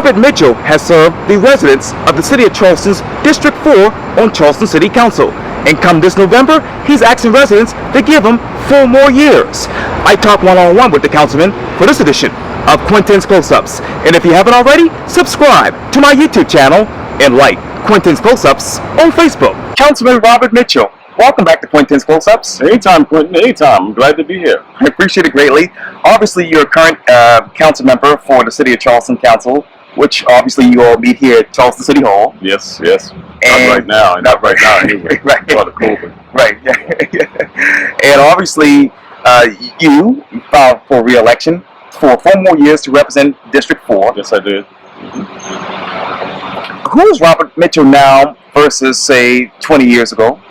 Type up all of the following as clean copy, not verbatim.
Robert Mitchell has served the residents of the city of Charleston's District 4 on Charleston City Council. And come this November, he's asking residents to give him 4 more years. I talked one-on-one with the councilman for this edition of Quintin's Close-Ups. And if you haven't already, subscribe to my YouTube channel and like Quintin's Close-Ups on Facebook. Councilman Robert Mitchell, welcome back to Quintin's Close-Ups. Anytime, Quintin, anytime. I'm glad to be here. I appreciate it greatly. Obviously, you're a current council member for the City of Charleston Council, which obviously you all meet here at Charleston City Hall. Yes, yes. And not right now anyway. Right. For the COVID. Right. And obviously, you filed for re-election for 4 more years to represent District 4. Yes, I did. Who is Robert Mitchell now versus, say, 20 years ago?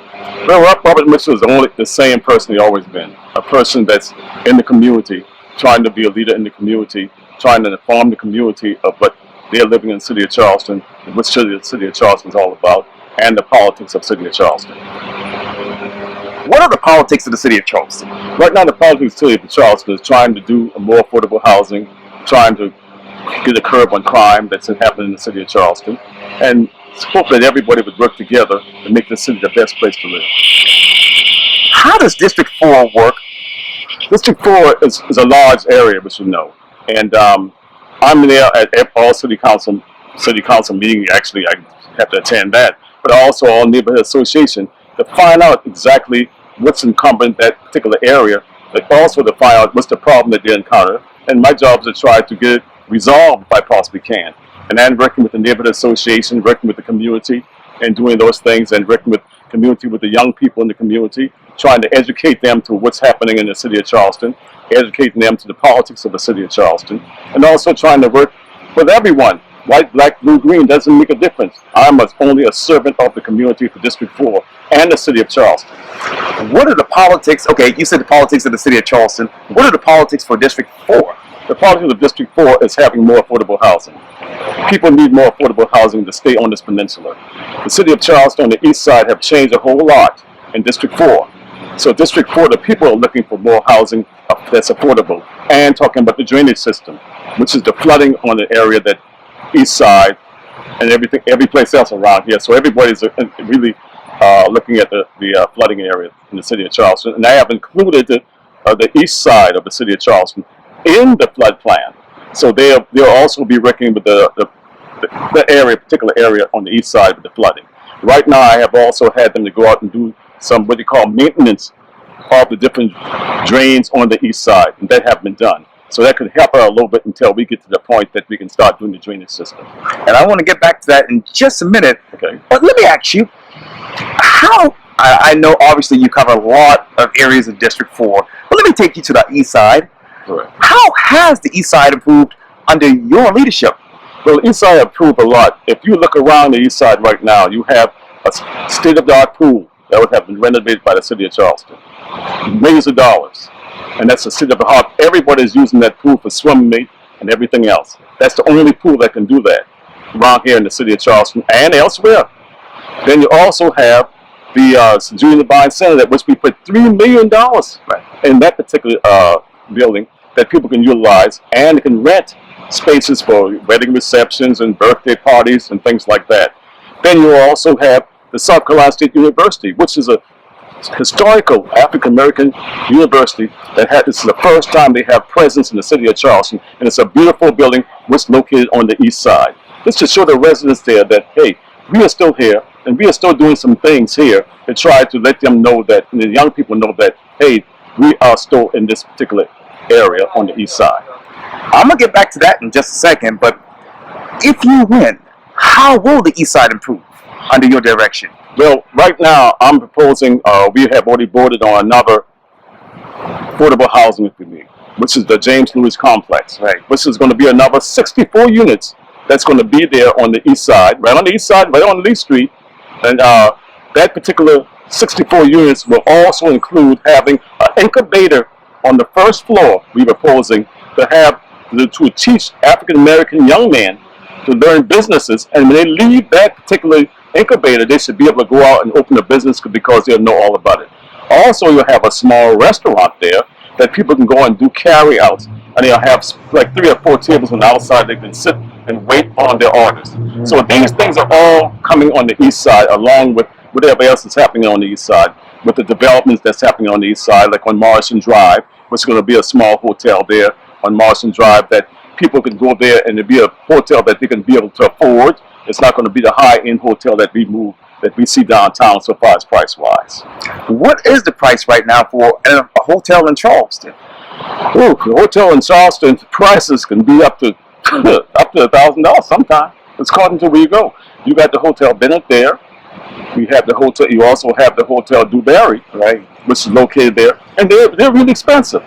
Well, Robert Mitchell is the same person he's always been. A person that's in the community, trying to be a leader in the community, trying to inform the community of what they're living in the city of Charleston, and what the city of Charleston is all about, and the politics of the city of Charleston. What are the politics of the city of Charleston? Right now, the politics of the city of Charleston is trying to do more affordable housing, trying to get a curb on crime that's happening in the city of Charleston, and hope that everybody would work together to make the city the best place to live. How does District 4 work? District 4 is a large area, which you know, and I'm there at all city council meetings. Actually, I have to attend that, but also all neighborhood association to find out exactly what's incumbent in that particular area, but also to find out what's the problem that they encounter. And my job is to try to get it resolved if I possibly can. And I'm working with the neighborhood association, working with the community, and doing those things, and working with community, with the young people in the community, trying to educate them to what's happening in the city of Charleston, educating them to the politics of the city of Charleston, and also trying to work with everyone. White, black, blue, green doesn't make a difference. I'm only a servant of the community for District 4 and the city of Charleston. What are the politics? Okay, you said the politics of the city of Charleston. What are the politics for District 4? The politics of District 4 is having more affordable housing. People need more affordable housing to stay on this peninsula. The city of Charleston on the east side have changed a whole lot in District 4. So District 4, the people are looking for more housing that's affordable, and talking about the drainage system, which is the flooding on the area that east side and every place else around here. So everybody's really looking at the flooding area in the city of Charleston, and I have included the east side of the city of Charleston in the flood plan. So they'll also be working with the particular area on the east side with the flooding. Right now, I have also had them to go out and do some what they call maintenance of the different drains on the east side, and that have been done. So that could help out a little bit until we get to the point that we can start doing the drainage system. And I want to get back to that in just a minute. Okay. But let me ask you, how, I know obviously you cover a lot of areas of District 4, but let me take you to the east side. Correct. How has the east side improved under your leadership? Well, the east side improved a lot. If you look around the east side right now, you have a state-of-the-art pool that would have been renovated by the city of Charleston. Millions of dollars. And that's a state-of-the-art. Everybody's using that pool for swimming and everything else. That's the only pool that can do that around here in the city of Charleston and elsewhere. Then you also have the Junior Buying Center, that which we put $3 million in that particular building that people can utilize, and can rent spaces for wedding receptions and birthday parties and things like that. Then you also have the South Carolina State University, which is a historical African-American university this is the first time they have presence in the city of Charleston, and it's a beautiful building which is located on the east side. This to show the residents there that, hey, we are still here, and we are still doing some things here to try to let them know that, and the young people know that, hey, we are still in this particular area on the east side. I'm going to get back to that in just a second, but if you win, how will the east side improve under your direction? Well, right now, I'm proposing, we have already voted on another affordable housing if we need, which is the James Lewis Complex, right? Which is going to be another 64 units that's going to be there on the east side, right on the east side, right on Lee Street. And that particular 64 units will also include having an incubator on the first floor. We're proposing to teach African-American young men to learn businesses, and when they leave that particular incubator, they should be able to go out and open a business because they'll know all about it. Also, you'll have a small restaurant there that people can go and do carry-outs and they'll have like 3 or 4 tables on the outside. They can sit and wait on their orders. So these things are all coming on the east side, along with whatever else is happening on the east side, with the developments that's happening on the east side, like on Morrison Drive, which is going to be a small hotel there on Morrison Drive that people can go there and it'll be a hotel that they can be able to afford. It's not going to be the high-end hotel that we see downtown so far as price-wise. What is the price right now for a hotel in Charleston? Ooh, the hotel in Charleston prices can be up to $1,000 sometimes. It's according to where you go. You got the Hotel Bennett there. We have the hotel. You also have the Hotel Dewberry, right, which is located there, and they're really expensive.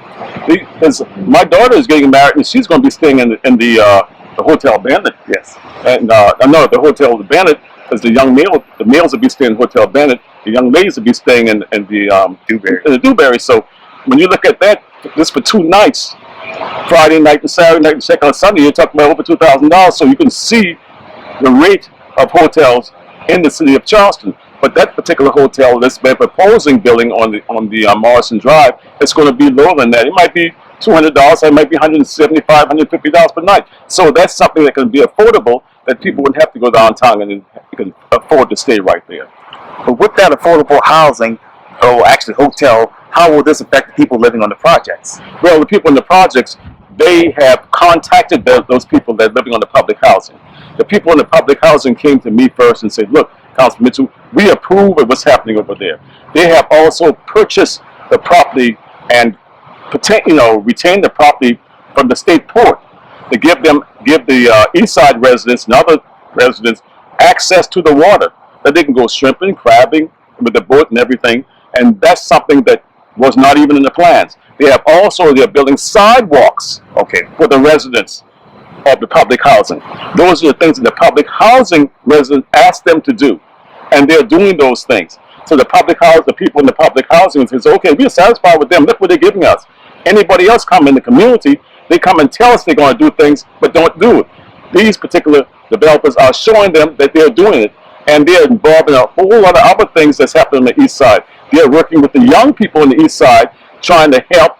Because my daughter is getting married, and she's going to be staying in the Hotel Bennett. Yes, and I know the Hotel Bennett is the young male. The males will be staying in Hotel Bennett. The young ladies will be staying in the Dewberry. In the Dewberry. So when you look at that, this for 2 nights, Friday night and Saturday night and second on Sunday, you're talking about over $2,000. So you can see the rate of hotels in the city of Charleston. But that particular hotel that's been proposing building on the Morrison Drive, it's going to be lower than that. It might be $200. It might be $175, $150 per night. So that's something that can be affordable, that people wouldn't have to go downtown and you can afford to stay right there. But with that affordable housing, or actually hotel, how will this affect the people living on the projects? Well, the people in the projects, they have contacted those people that are living on the public housing. The people in the public housing came to me first and said, look, Councilman Mitchell, we approve of what's happening over there. They have also purchased the property and retain the property from the state port to give the east side residents and other residents access to the water, that they can go shrimping, crabbing with the boat and everything. And that's something that was not even in the plans. They're building sidewalks, for the residents of the public housing. Those are the things that the public housing residents asked them to do, and they're doing those things. So the people in the public housing says, okay, we're satisfied with them. Look what they're giving us. Anybody else come in the community, they come and tell us they're going to do things, but don't do it. These particular developers are showing them that they're doing it, and they're involved in a whole lot of other things that's happening on the east side. They're working with the young people on the east side, trying to help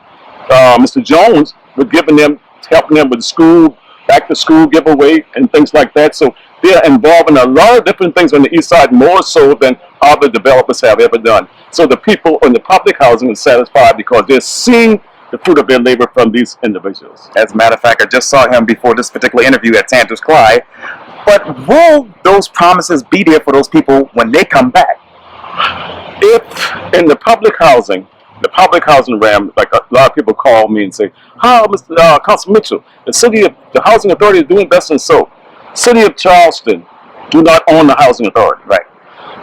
Mr. Jones with helping them with school, back to school giveaway and things like that. So they're involved in a lot of different things on the east side, more so than other developers have ever done. So the people in the public housing are satisfied because they're seeing the fruit of their labor from these individuals. As a matter of fact, I just saw him before this particular interview at Santos Clyde. But will those promises be there for those people when they come back? If in the public housing realm, like a lot of people call me and say, Mr. Councilman Mitchell, the housing authority is doing best and so. City of Charleston do not own the housing authority. Right.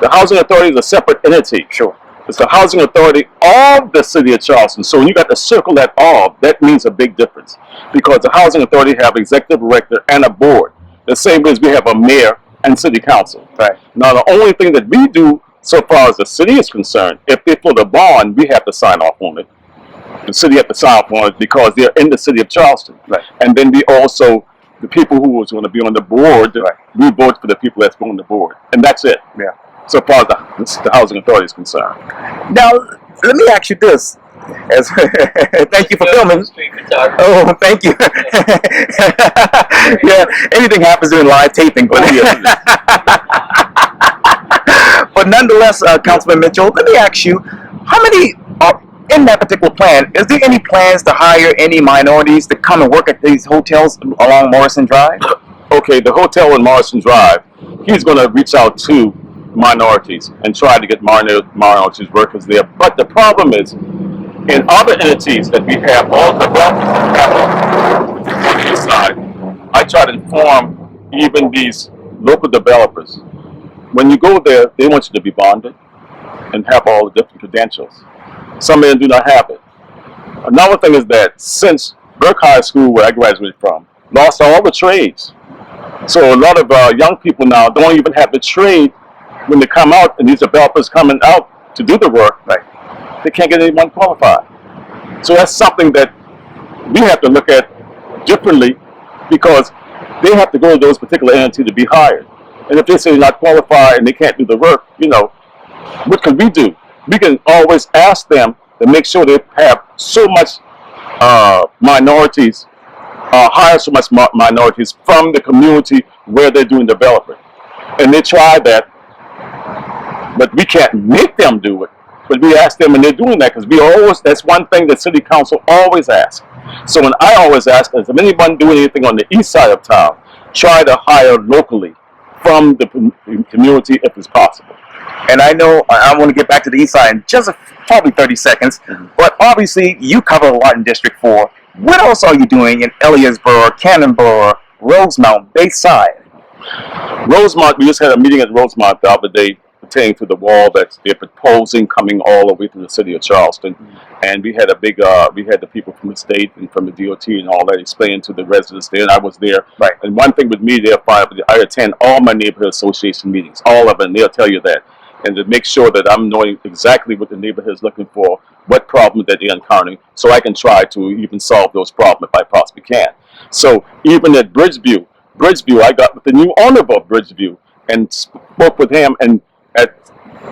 The housing authority is a separate entity. Sure. It's the housing authority of the city of Charleston. So when you got to circle that "of," that means a big difference, because the housing authority have executive director and a board, the same as we have a mayor and city council. Right. Now the only thing that we do so far as the city is concerned, if they put a bond, we have to sign off on it. The city have to sign off on it because they're in the city of Charleston. Right. And then we also, the people who was going to be on the board, right, we vote for the people that's on the board. And that's it. Yeah. So far as the housing authority is concerned. Now, let me ask you this. Thank you for filming. Oh, thank you. Yeah, anything happens during live taping. But, but nonetheless, Councilman Mitchell, let me ask you, how many are in that particular plan? Is there any plans to hire any minorities to come and work at these hotels along Morrison Drive? Okay, the hotel in Morrison Drive, he's going to reach out to minorities and try to get minorities workers there. But the problem is, in other entities that we have, all the developers on the east side, I try to inform even these local developers. When you go there, they want you to be bonded and have all the different credentials. Some of them do not have it. Another thing is that since Burke High School, where I graduated from, lost all the trades. So a lot of young people now don't even have the trade when they come out, and these developers coming out to do the work, right, they can't get anyone qualified. So that's something that we have to look at differently, because they have to go to those particular entities to be hired. And if they say they're not qualified and they can't do the work, what can we do? We can always ask them to make sure they have so much minorities hire so much minorities from the community where they're doing development. And they try that, but we can't make them do it. But we ask them, and they're doing that because that's one thing that City Council always asks. So when I always ask, is if anyone doing anything on the east side of town, try to hire locally from the community if it's possible. And I know I want to get back to the east side in just probably 30 seconds, but obviously you cover a lot in District 4. What else are you doing in Elliotsboro, Cannonboro, Rosemount, Bayside? Rosemont, we just had a meeting at Rosemont the other day pertaining to the wall that they're proposing coming all the way through the city of Charleston. And we had a big, we had the people from the state and from the DOT and all that explaining to the residents there, and I was there. Right. And one thing with me, I attend all my neighborhood association meetings, all of them, they'll tell you that. And to make sure that I'm knowing exactly what the neighborhood is looking for, what problems that they're encountering, so I can try to even solve those problems if I possibly can. So even at Bridgeview, I got with the new owner of Bridgeview and spoke with him, and at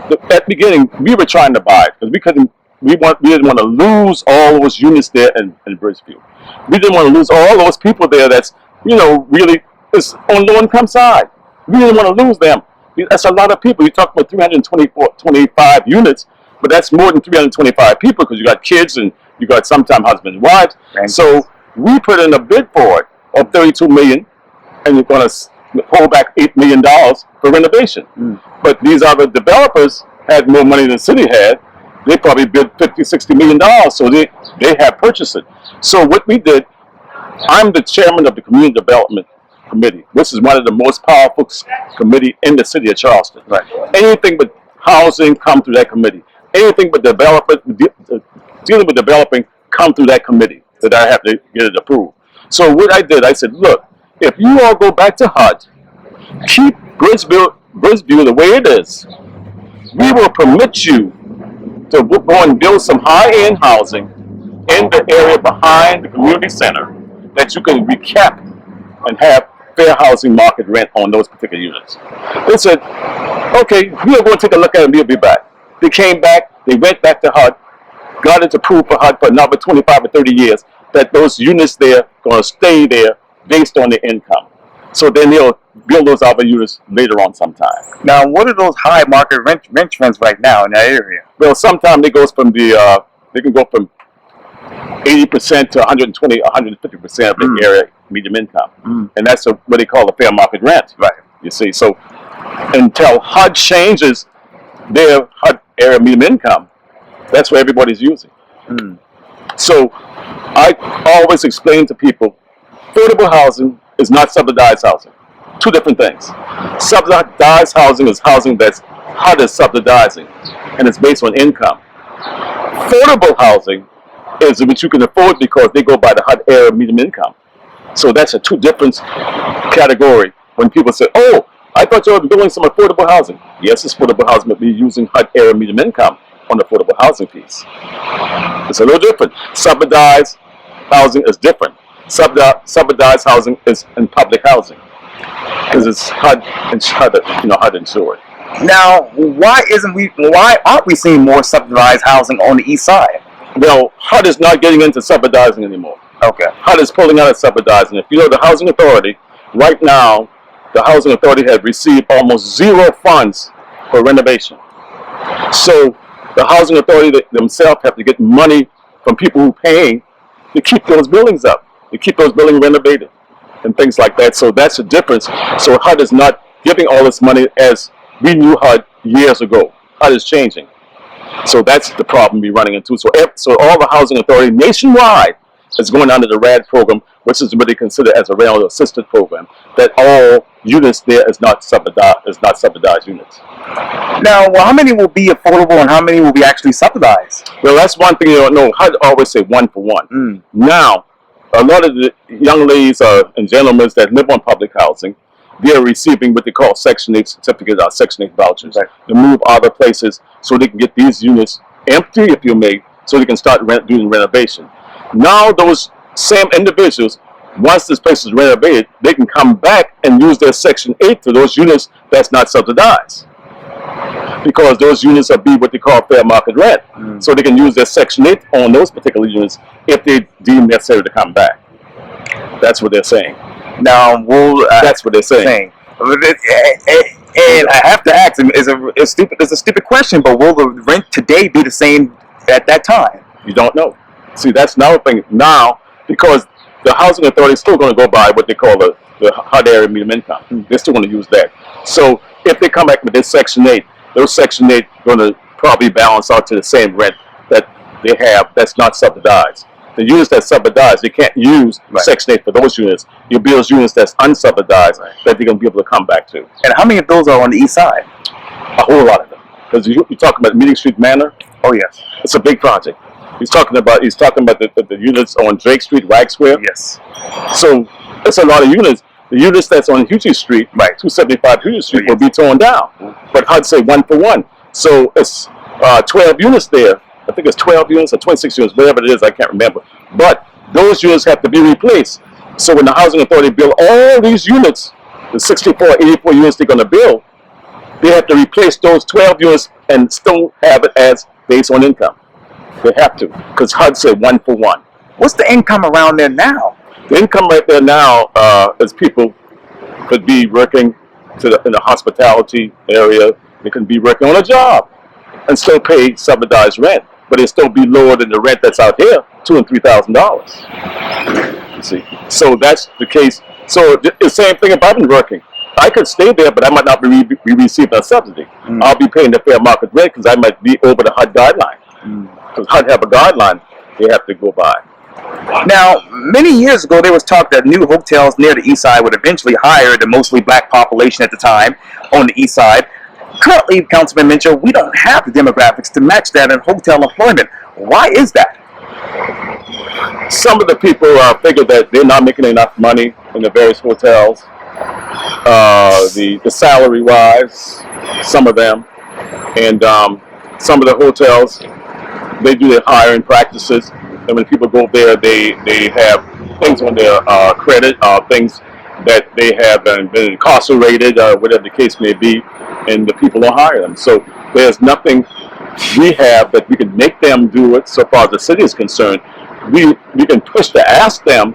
the beginning, we were trying to buy it because we didn't want to lose all those units there in Bridgeview. We didn't want to lose all those people there that's, really is on the low income side. We didn't want to lose them. That's a lot of people. You talk about 325 units, but that's more than 325 people because you got kids and you got sometimes husbands and wives. Right. So we put in a bid for it of $32 million, and we're going to pull back $8 million for renovation. But these other developers had more money than the city had. They probably bid $50–60 million, so they have purchased it. So what we did, I'm the chairman of the Community Development Committee, which is one of the most powerful committee in the city of Charleston. Right. Anything but housing come through that committee. Anything but dealing with developing come through that committee that I have to get it approved. So what I did, I said, look, if you all go back to HUD, keep Bridgeview the way it is, we will permit you to go and build some high-end housing in the area behind the community center that you can recap and have fair housing market rent on those particular units. They said, okay, we'll go take a look at it and we'll be back. They came back, they went back to HUD, got it approved for HUD for another 25 or 30 years, that those units there are going to stay there based on their income. So then they'll build those other units later on sometime. Now, what are those high market rent trends right now in that area? Well, sometimes they goes from they can go from 80% to 120, 150% of the area medium income. And that's what they call a fair market rent. Right. You see, so until HUD changes their HUD area medium income, that's what everybody's using. So I always explain to people, affordable housing is not subsidized housing. Two different things. Subsidized housing is housing that's HUD is subsidizing, and it's based on income. Affordable housing is what you can afford because they go by the HUD area medium income. So that's a two different category. When people say, oh, I thought you were doing some affordable housing. Yes, it's affordable housing, but we're using HUD area medium income on the affordable housing piece. It's a little different. Subsidized housing is different. Subsidized housing is in public housing because it's HUD insured. Now, why aren't we seeing more subsidized housing on the east side? Well, HUD is not getting into subsidizing anymore. Okay. HUD is pulling out of subsidizing. If you know the Housing Authority, right now, the Housing Authority has received almost zero funds for renovation. So the Housing Authority themselves have to get money from people who paying to keep those buildings up, to keep those buildings renovated and things like that. So that's the difference. So HUD is not giving all this money as we knew HUD years ago. HUD is changing. So that's the problem we're running into. So all the Housing Authority nationwide is going under the RAD program, which is what they consider as a rental assisted program, that all units there is not subsidized units. Now, well, how many will be affordable and how many will be actually subsidized? Well, that's one thing you don't know. HUD always say 1 for 1. Now, a lot of the young ladies and gentlemen that live on public housing, they're receiving what they call Section 8 certificates or Section 8 vouchers to move other places so they can get these units empty, if you may, so they can start doing renovation. Now those same individuals, once this place is renovated, they can come back and use their Section 8 for those units that's not subsidized. Because those units are what they call fair market rent. So they can use their Section 8 on those particular units if they deem necessary to come back. That's what they're saying. Now, That's what they're saying. And I have to ask, it's a stupid question, but will the rent today be the same at that time? You don't know. See, that's another thing now, because the housing authority is still going to go by what they call the HUD area medium income. They're still going to use that. So if they come back with this Section 8, those Section 8 going to probably balance out to the same rent that they have that's not subsidized. The units that's subsidized, they can't use Section 8 for those units. You build units that's unsubsidized that they're going to be able to come back to. And how many of those are on the east side? A whole lot of them. Because you talk about Meeting Street Manor. Oh, yes. It's a big project. He's talking about the units on Drake Street, Wag Square. Yes. So it's a lot of units. The units that's on Hughes Street, 275 Hughes Street, will be torn down. But HUD say 1 for 1. So it's 12 units there. I think it's 12 units or 26 units, whatever it is, I can't remember. But those units have to be replaced. So when the housing authority build all these units, the 64, 84 units they're going to build, they have to replace those 12 units and still have it as based on income. They have to, because HUD said 1 for 1. What's the income around there now? The income right there now is people could be working in the hospitality area. They can be working on a job and still pay subsidized rent, but it still be lower than the rent that's out here, $2,000 and $3,000. You see, so that's the case. So the same thing if I've been working. I could stay there, but I might not be receiving a subsidy. I'll be paying the fair market rate because I might be over the HUD guideline. Because HUD have a guideline they have to go by. Now, many years ago, there was talk that new hotels near the east side would eventually hire the mostly black population at the time on the east side. Currently, Councilman Mitchell, we don't have the demographics to match that in hotel employment. Why is that? Some of the people figure that they're not making enough money in the various hotels. The salary-wise, some of them, and some of the hotels, they do their hiring practices, and when people go there, they have things on their credit, things that they have been incarcerated, whatever the case may be, and the people don't hire them. So there's nothing we have that we can make them do it. So far as the city is concerned, we can push to ask them,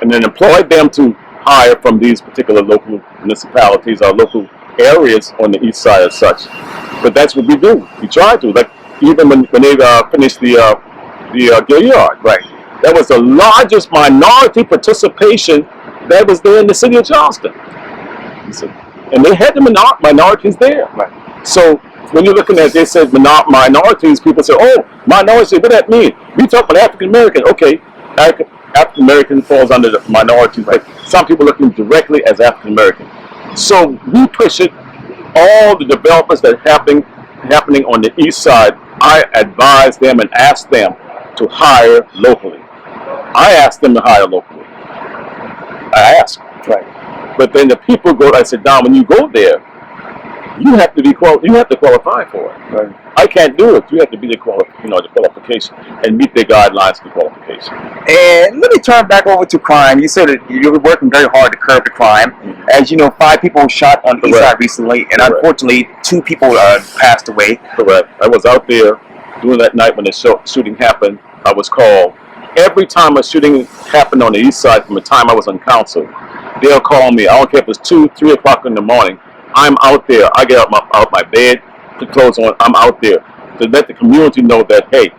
and then employ them to hire from these particular local municipalities or local areas on the east side as such. But that's what we do. We try to. Like even when they finished the Gilliard, that was the largest minority participation that was there in the city of Charleston. And they had the minorities there. So when you're looking at, they said minorities, people say, oh, minorities, what does that mean? We talk about African American. Okay, African American falls under the minorities, but some people looking directly as African American. So we push it. All the developers that happening on the east side, I advise them and ask them to hire locally. I ask them to hire locally. I ask. But then the people go. I said, now when you go there, you have to qualify for it. I can't do it. You have to be the qualification and meet their guidelines for qualification. And let me turn back over to crime. You said that you're working very hard to curb the crime. As you know, 5 people were shot on the east side recently, and unfortunately, 2 people passed away. Correct. I was out there during that night when the shooting happened. I was called. Every time a shooting happened on the east side from the time I was on council, they'll call me. I don't care if it's 2, 3 o'clock in the morning. I'm out there. I get out my bed, put clothes on. I'm out there to let the community know that, hey,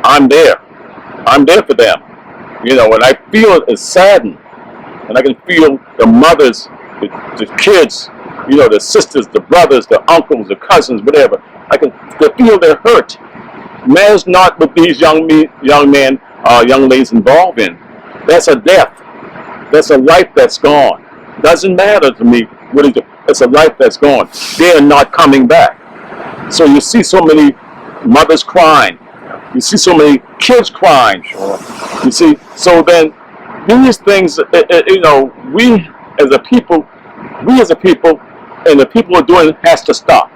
I'm there. I'm there for them. You know, and I feel it's saddened, and I can feel the mothers, the kids, you know, the sisters, the brothers, the uncles, the cousins, whatever. I can feel their hurt. Man's not what these young men, young ladies involved in. That's a death. That's a life that's gone. Doesn't matter to me what is it. It's a life that's gone. They are not coming back. So you see so many mothers crying. You see so many kids crying. You see, so then these things, you know, we as a people, and the people are doing it has to stop.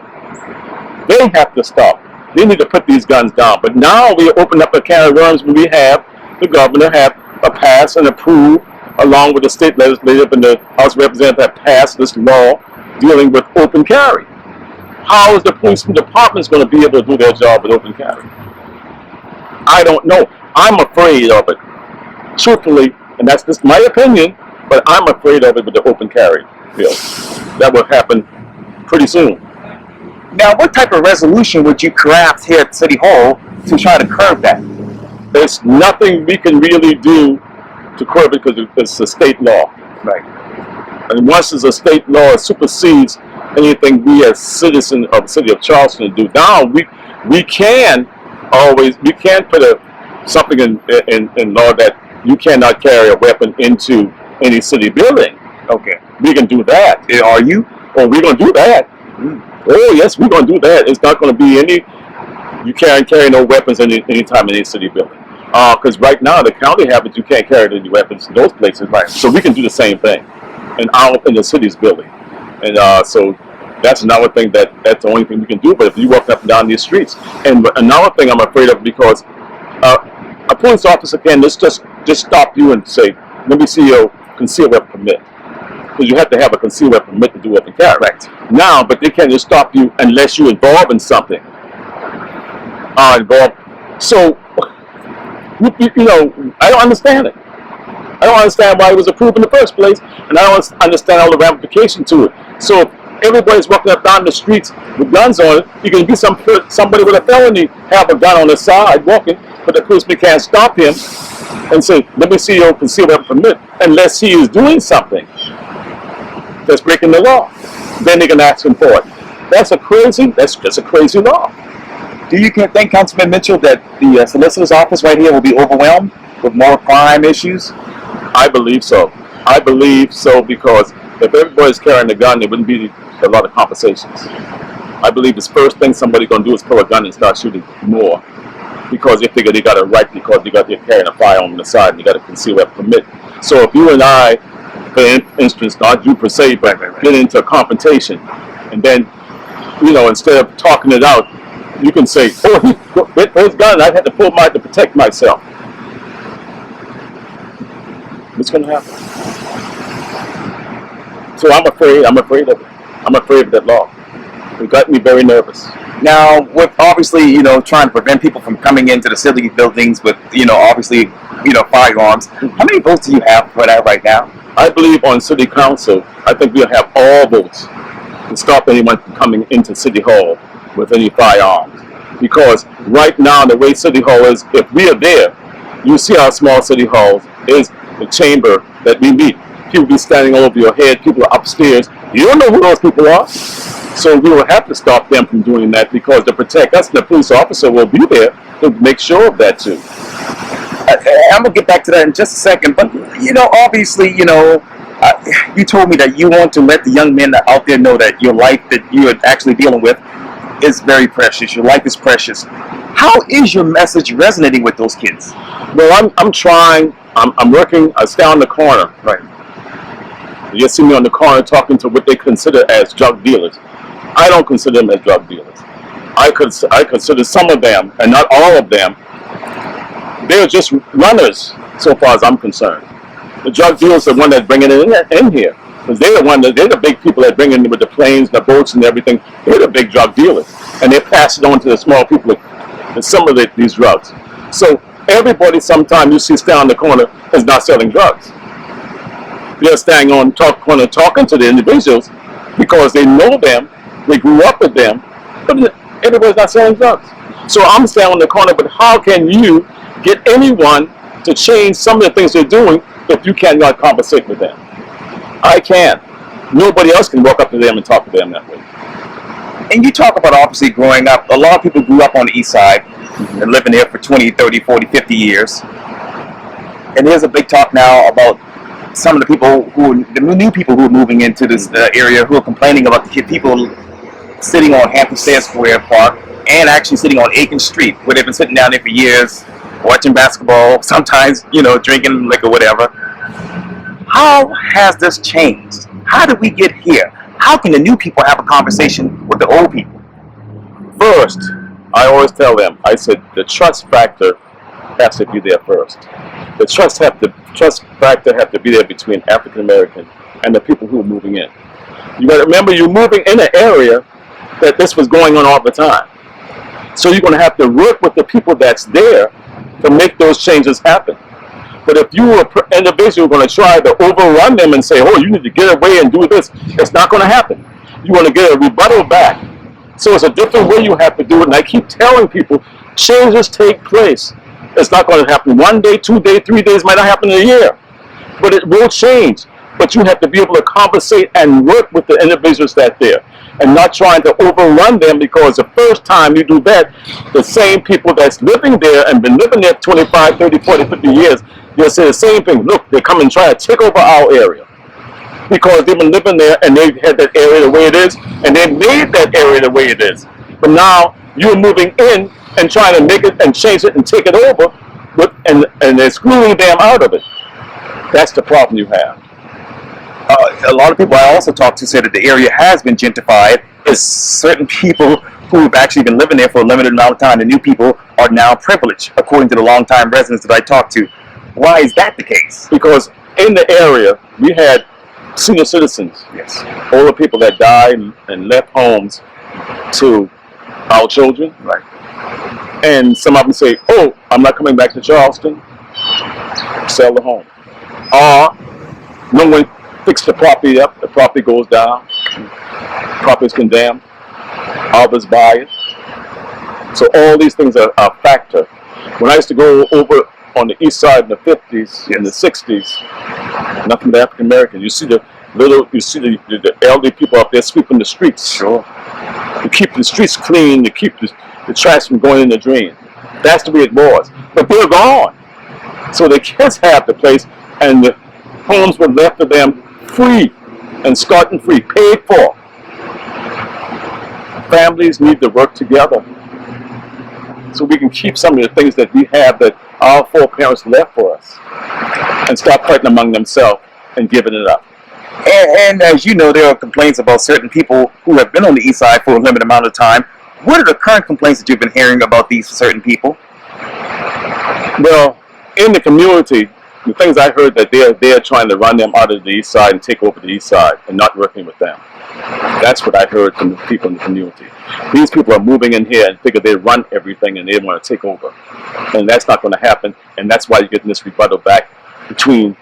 They have to stop. They need to put these guns down. But now we open up a can of worms when we have the governor have passed and approved, along with the state legislative and the House of Representatives have passed this law dealing with open carry. How is the police department going to be able to do their job with open carry? I don't know. I'm afraid of it. Truthfully, and that's just my opinion, But I'm afraid of it with the open carry bill. That will happen pretty soon. Now, what type of resolution would you craft here at City Hall to try to curb that? There's nothing we can really do to curb it because it's a state law. Right. And once it's a state law, it supersedes anything we as citizens of the city of Charleston do. Now we can put something in law that you cannot carry a weapon into any city building. Okay. We can do that. Are you? Oh, we're gonna do that. Oh yes, we're gonna do that. It's not gonna be you can't carry no weapons anytime in any city building. Because right now the county have it, you can't carry any weapons in those places. Right. So we can do the same thing in the city's building. And so that's another thing that's the only thing we can do. But if you walk up and down these streets, and another thing I'm afraid of, because a police officer can just stop you and say, let me see your concealed weapon permit. Because you have to have a concealed weapon permit to do open carry. Right. Now, but they can't just stop you unless you're involved in something. So, you know, I don't understand it. I don't understand why it was approved in the first place, and I don't understand all the ramifications to it. So if everybody's walking up down the streets with guns on it, you can be somebody with a felony have a gun on the side walking, but the policeman can't stop him and say, let me see your concealed weapon permit, unless he is doing something that's breaking the law. Then they can ask him for it. That's just a crazy law. Do you think, Councilman Mitchell, that the solicitor's office right here will be overwhelmed with more crime issues? I believe so. I believe so because if everybody's carrying a gun, there wouldn't be a lot of conversations. I believe the first thing somebody's going to do is pull a gun and start shooting more. Because they figure they got a right because they're carrying a firearm on the side and you got a concealed weapon permit. So if you and I, for instance, not you per se, but get into a confrontation, and then, you know, instead of talking it out, you can say, oh, he pulled his gun and I had to pull mine to protect myself. What's going to happen? So I'm afraid of it. I'm afraid of that law. It got me very nervous. Now, with obviously, you know, trying to prevent people from coming into the city buildings with, you know, obviously, you know, firearms, how many votes do you have for that right now? I believe on City Council, I think we'll have all votes to stop anyone from coming into City Hall with any firearms. Because right now, the way City Hall is, if we are there, you see how small City Hall is, the chamber that we meet. People be standing over your head, people are upstairs. You don't know who those people are. So we will have to stop them from doing that because to protect us, the police officer will be there to make sure of that too. I'm going to get back to that in just a second, but, you know, obviously, you know, you told me that you want to let the young men out there know that your life that you're actually dealing with is very precious. Your life is precious. How is your message resonating with those kids? Well, I'm trying. I'm working. I stay on the corner. Right. You see me on the corner talking to what they consider as drug dealers. I don't consider them as drug dealers. I consider some of them, and not all of them, they're just runners, so far as I'm concerned. The drug dealers are the one that's bringing it in here. Because they're the big people that bring in with the planes, the boats, and everything. They're the big drug dealers. And they pass it on to the small people that assimilate these drugs. So everybody sometimes you see stand on the corner is not selling drugs. They're standing on corner talking to the individuals because they know them, they grew up with them, but everybody's not selling drugs. So I'm standing on the corner, but how can you get anyone to change some of the things they're doing if you cannot conversate with them? I can. Nobody else can walk up to them and talk to them that way. And you talk about obviously growing up. A lot of people grew up on the east side and living there for 20, 30, 40, 50 years. And there's a big talk now about some of the people the new people who are moving into this area who are complaining about the people sitting on Hampton Square Park and actually sitting on Aiken Street, where they've been sitting down there for years, watching basketball, sometimes, you know, drinking liquor, whatever. How has this changed? How did we get here? How can the new people have a conversation with the old people? First, I always tell them, I said, the trust factor has to be there first. The trust factor has to be there between African American and the people who are moving in. You got to remember, you're moving in an area that this was going on all the time. So you're going to have to work with the people that's there to make those changes happen. But if you are an individual going to try to overrun them and say, oh, you need to get away and do this, it's not going to happen. You want to get a rebuttal back. So it's a different way you have to do it. And I keep telling people, changes take place. It's not going to happen 1 day, 2 days, 3 days, might not happen in a year. But it will change. But you have to be able to conversate and work with the individuals that there. And not trying to overrun them, because the first time you do that, the same people that's living there and been living there 25, 30, 40, 50 years, they'll say the same thing. Look, they come and try to take over our area. Because they've been living there and they've had that area the way it is, and they made that area the way it is. But now you're moving in and trying to make it and change it and take it over, and excluding them out of it. That's the problem you have. A lot of people I also talked to say that the area has been gentrified. Is certain people who have actually been living there for a limited amount of time, the new people are now privileged, according to the longtime residents that I talked to. Why is that the case? Because in the area, we had senior citizens, Yes. older people that died and left homes to our children. Right. And some of them say, oh, I'm not coming back to Charleston, sell the home. Or no one fixed the property up, the property goes down, property is condemned, others buy it. So all these things are a factor. When I used to go over on the east side in the 50s, in the 60s, nothing but African Americans. You see the elderly people up there sweeping the streets. Sure. To keep the streets clean, to keep the trash from going in the drain. That's the way it was. But they're gone. So the kids have the place, and the homes were left to them free and starting free, paid for. Families need to work together so we can keep some of the things that we have that our foreparents left for us, and stop fighting among themselves and giving it up. And as you know, there are complaints about certain people who have been on the east side for a limited amount of time. What are the current complaints that you've been hearing about these certain people? Well, in the community, the things I heard that they're trying to run them out of the east side and take over the east side and not working with them. That's what I heard from the people in the community. These people are moving in here and figure they run everything and they want to take over. And that's not going to happen. And that's why you're getting this rebuttal back between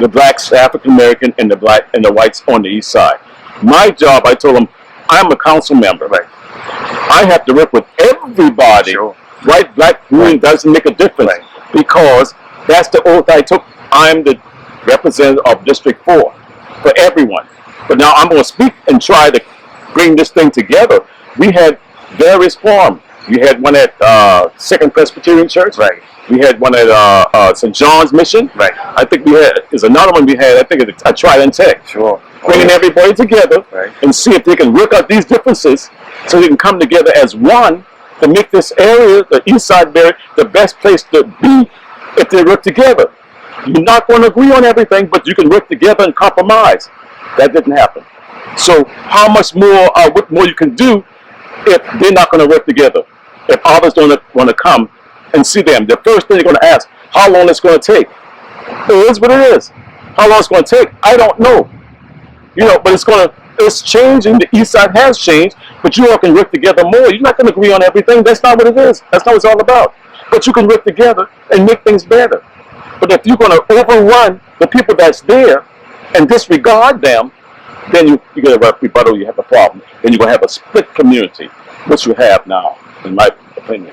the blacks, African American, and the whites on the east side. My job, I told them, I'm a council member. Right. I have to work with everybody. Sure. White, black, green, doesn't make a difference. Right. Because that's the oath I took. I'm the representative of District 4 for everyone. But now I'm going to speak and try to bring this thing together. We had various forums. We had one at Second Presbyterian Church. Right. We had one at St. John's Mission. Right. I think there's another one we had, I think it's a Trident Tech. Sure. Bringing everybody together, Right. and see if they can work out these differences so they can come together as one to make this area, the east side area, the best place to be if they work together. You're not going to agree on everything, but you can work together and compromise. That didn't happen. So how much more, what more you can do if they're not going to work together? If others don't want to come and see them, the first thing they're going to ask, how long it's going to take? It is what it is. How long it's going to take, I don't know. You know, but it's changing. The east side has changed, but you all can work together more. You're not going to agree on everything. That's not what it is. That's not what it's all about. But you can work together and make things better. But if you're going to overrun the people that's there and disregard them, then you get a rebuttal, you have a problem. Then you're going to have a split community, which you have now, in my opinion.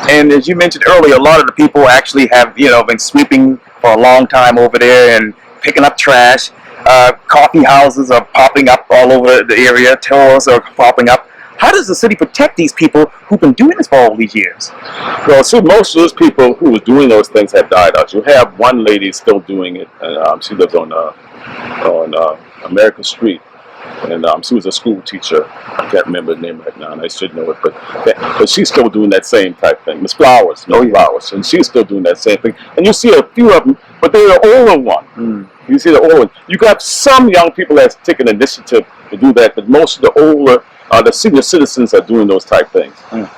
And as you mentioned earlier, a lot of the people actually have, been sweeping for a long time over there and picking up trash. Coffee houses are popping up all over the area. Tours are popping up. How does the city protect these people who've been doing this for all these years? Well, see, most of those people who were doing those things have died out. You have one lady still doing it, and she lives on American Street, and she was a school teacher. I can't remember the name right now, and I should know it, but she's still doing that same type thing. Miss Flowers, Flowers, and she's still doing that same thing. And you see a few of them, but they're the older one. You see the older one. You got some young people that's taking initiative to do that, but most of the older, the senior citizens are doing those type things. And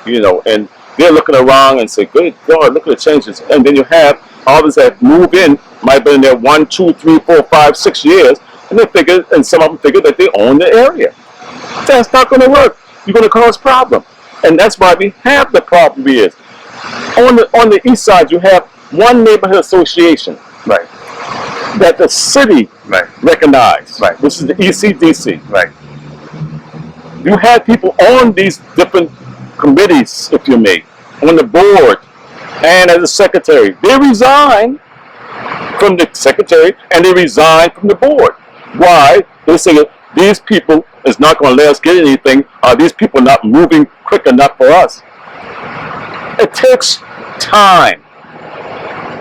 they're looking around and say, "Good God, look at the changes." And then you have others that move in, might have been there 1, 2, 3, 4, 5, 6 years, and they figure, and some of them figure that they own the area. That's not going to work. You're going to cause problem, and that's why we have the problem. On the east side, you have one neighborhood association, Right. that the city Right. recognized. Right. This is the ECDC. Right. You had people on these different committees, if you may, on the board and as a secretary. They resigned from the secretary and they resigned from the board. Why? They say these people is not going to let us get anything. These people not moving quick enough for us? It takes time.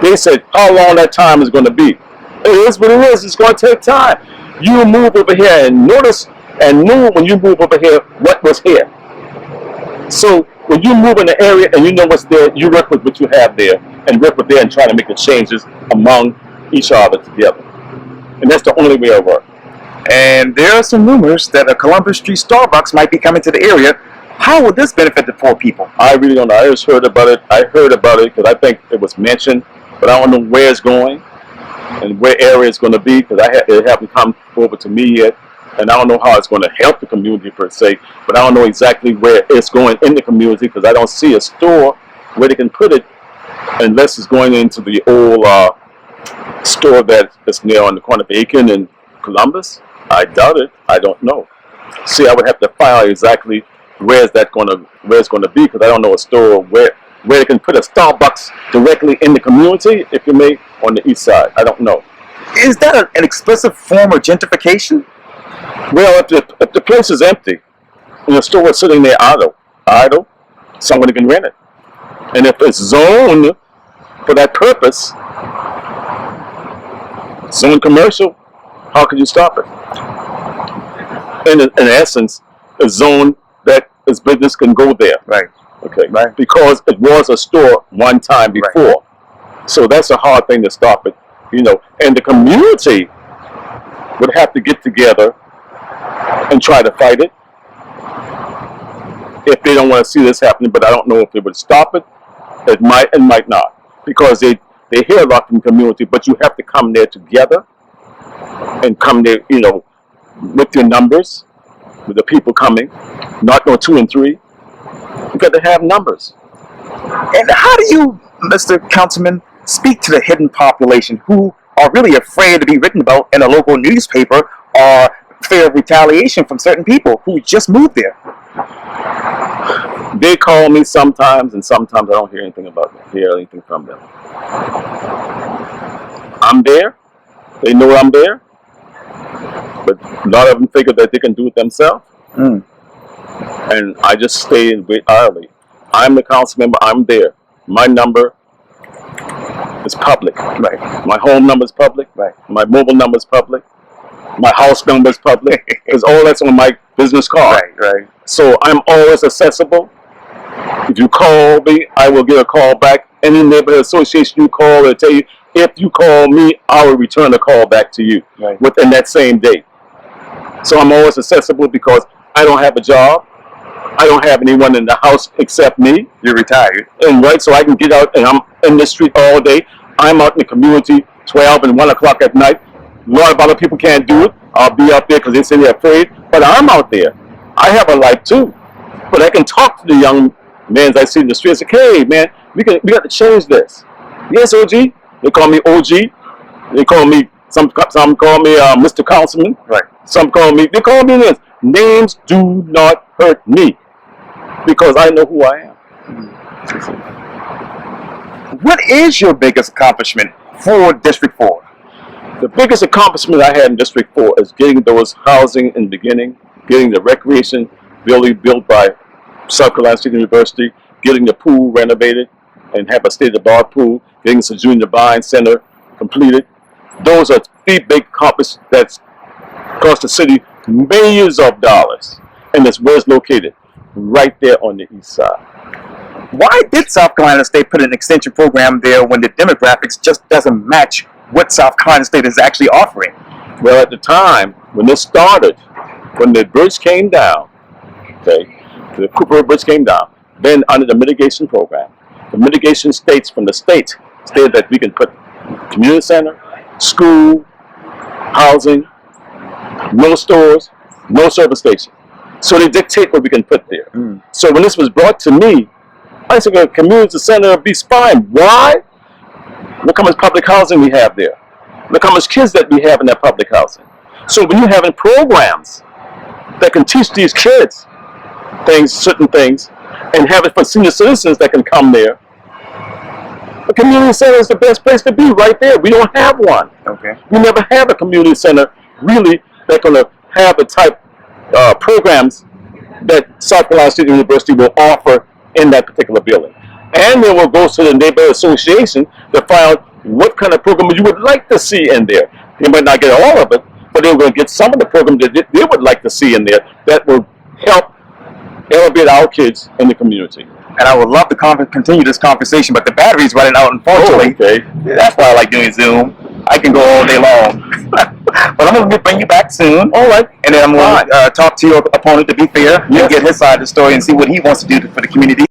They said how long that time is going to be. It is what it is. It's going to take time. You move over here and notice and know when you move over here what was here. So when you move in the area and you know what's there, you work with what you have there and work with there and try to make the changes among each other together. And that's the only way it works. And there are some rumors that a Columbus Street Starbucks might be coming to the area. How will this benefit the poor people? I really don't know. I just heard about it. I heard about it because I think it was mentioned, but I don't know where it's going and where area it's going to be because it hasn't come over to me yet. And I don't know how it's going to help the community per se, but I don't know exactly where it's going in the community because I don't see a store where they can put it unless it's going into the old store that's near on the corner of Aiken and Columbus. I doubt it. I don't know. See, I would have to find out exactly where it's going to be because I don't know a store where they can put a Starbucks directly in the community, if you may, on the east side. I don't know. Is that an explicit form of gentrification? Well, if the place is empty and the store is sitting there idle, somebody can rent it. And if it's zoned for that purpose, zoned commercial, how can you stop it? In essence, a zone that its business can go there. Right. Okay. Right. Because it was a store one time before. Right. So that's a hard thing to stop it, you know. And the community would have to get together and try to fight it if they don't want to see this happening. But I don't know if they would stop it. It might and might not, because they hear a lot from the community. But you have to come there together and come there, you know, with your numbers, with the people coming, not no 2 and 3. You got to have numbers. And how do you, Mr. Councilman, speak to the hidden population who are really afraid to be written about in a local newspaper or fear of retaliation from certain people who just moved there? They call me sometimes, and sometimes I don't hear anything from them. I'm there. They know I'm there. But a lot of them figure that they can do it themselves. Mm. And I just stay and wait idly. I'm the council member. I'm there. My number is public. Right. My home number is public. Right. My mobile number is public. My house number is public. Because all that's on my business card. Right. Right. So I'm always accessible. If you call me, I will get a call back. Any neighborhood association you call, they'll tell you, if you call me, I will return a call back to you within that same day. So I'm always accessible because I don't have a job. I don't have anyone in the house except me. You're retired. And right, so I can get out and I'm in the street all day. I'm out in the community 12 and 1 o'clock at night. A lot of other people can't do it. I'll be out there because they say they're afraid. But I'm out there. I have a life too. But I can talk to the young men I see in the streets. Like, hey man, we got to change this. Yes, OG. They call me OG. They call me some call me Mr. Councilman. Right. They call me this. Names do not hurt me because I know who I am. What is your biggest accomplishment for District 4? The biggest accomplishment I had in District 4 is getting those housing in the beginning, getting the recreation building built by South Carolina State University, getting the pool renovated and have a state-of-the-art pool, getting the Junior Buying Center completed. Those are 3 big accomplishments that cost the city millions of dollars, and it's where it's located, right there on the east side. Why did South Carolina State put an extension program there when the demographics just doesn't match what South Carolina State is actually offering? Well, at the time, when this started, when the bridge came down, okay, the Cooper Bridge came down, then under the mitigation program, the mitigation states from the state stated that we can put community center, school, housing, no stores, no service station. So they dictate what we can put there. Mm. So when this was brought to me, I think a community center would be fine. Why? Look how much public housing we have there. Look how much kids that we have in that public housing. So when you're having programs that can teach these kids certain things, and have it for senior citizens that can come there, a community center is the best place to be right there. We don't have one. Okay. We never have a community center really that's going to have the type programs that South Carolina State University will offer in that particular building. And then we'll go to the neighborhood association to find out what kind of program you would like to see in there. You might not get all of it, but they're going to get some of the programs that they would like to see in there that will help elevate our kids in the community. And I would love to continue this conversation, but the battery's running out, unfortunately. Oh, okay. That's why I like doing Zoom. I can go all day long. But I'm going to bring you back soon. All right. And then I'm going to talk to your opponent to be fair. Yes. And get his side of the story and see what he wants to do for the community.